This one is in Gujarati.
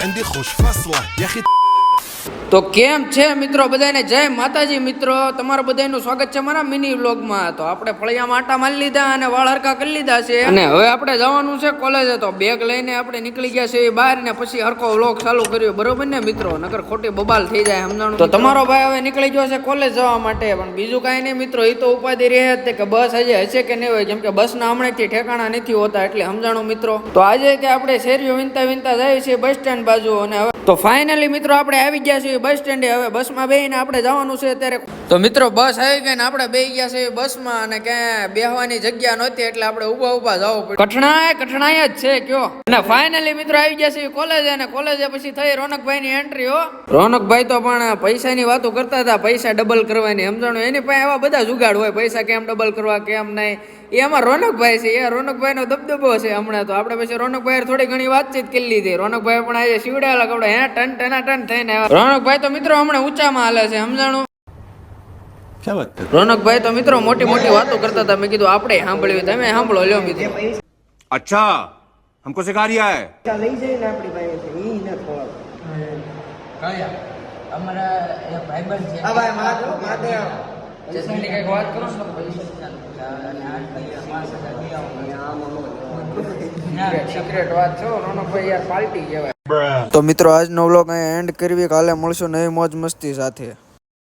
عندي خوش فصله يا اخي તો કેમ છે મિત્રો બધાને જય માતાજી મિત્રો તમારું બધાનું સ્વાગત છે મારા મિની વ્લોગમાં। તો આપણે ફળિયામાં આટા મારી લીધા અને વાળ હરકા કરી લીધા છે અને હવે આપણે જવાનું છે કોલેજે। તો બેગ લઈને આપણે નીકળી ગયા છે બહાર ને પછી હરકો વ્લોગ ચાલુ કર્યો, બરોબર ને મિત્રો? નકર ખોટી બબાલ થઈ જાય સમજાણું। તો તમારો ભાઈ હવે નીકળી ગયો છે કોલેજ જવા માટે, પણ બીજું કાંઈ નહીં મિત્રો, એ તો ઉપાધિ રહે જ કે બસ હજી હશે કે નહીં હોય, કેમ કે બસના હમણાંથી ઠેકાણા નથી હોતા, એટલે સમજાણું મિત્રો। તો આજે કે આપણે શેરીઓ વિનતા વિનતા જઈએ છીએ બસ સ્ટેન્ડ બાજુ, અને હવે તો ફાઇનલી મિત્રો આપણે આવી ગયા છીએ બસ સ્ટેન્ડે। હવે બસમાં બેહીને આપણે જવાનું છે અત્યારે। તો મિત્રો બસ આવી ગઈ ને આપણે બેહી ગયા છે બસમાં, અને ક્યાંય બેહવાની જગ્યા નહોતી એટલે આપણે ઊભા ઊભા જવું પડ્યું। કઠણાઈ જ છે કયો। અને ફાઇનલી મિત્રો આવી ગયા છે કોલેજે, અને કોલેજે પછી થઈ રોનકભાઈની એન્ટ્રી હો। રોનકભાઈ તો પણ પૈસાની વાતો કરતા હતા, પૈસા ડબલ કરવાની સમજાણું। એની પાસે એવા બધા જુગાડ હોય, પૈસા કેમ ડબલ કરવા કેમ નહીં, એમાં રોનકભાઈ છે, એ રોનકભાઈ નો દબદબો છે હમણાં। તો આપણે પછી રોનકભાઈ થોડી ઘણી વાતચીત કરી લીધી। રોનકભાઈ પણ આજે સીવડાયેલા કપડા ટન ટનાટન થઈને રોનકભાઈ તો મિત્રો હમણાં ઊંચામાં હાલે છે સમજાણું। રોનકભાઈ તો મિત્રો મોટી મોટી વાતો કરતા હતા, મેં કીધું આપણે સાંભળ્યું, તમે સાંભળો લ્યો મિત્રો। अच्छा हमको सिखा रिया है લઈ જઈને આપણી પાસે છે ઈ ન ખોળ કયા અમારા એક ભાઈબંધ છે, હા ભાઈ માજો માથે જસમીની કઈક વાત કરો ને પૈસા અને 8 સિક્રેટ વાત છો રોનકભાઈ, યાર પાર્ટી કહેવાય। તો મિત્રો આજનો વ્લોગ અહીં એન્ડ કરવી, કાલે મળશું નવી મોજ મસ્તી સાથે।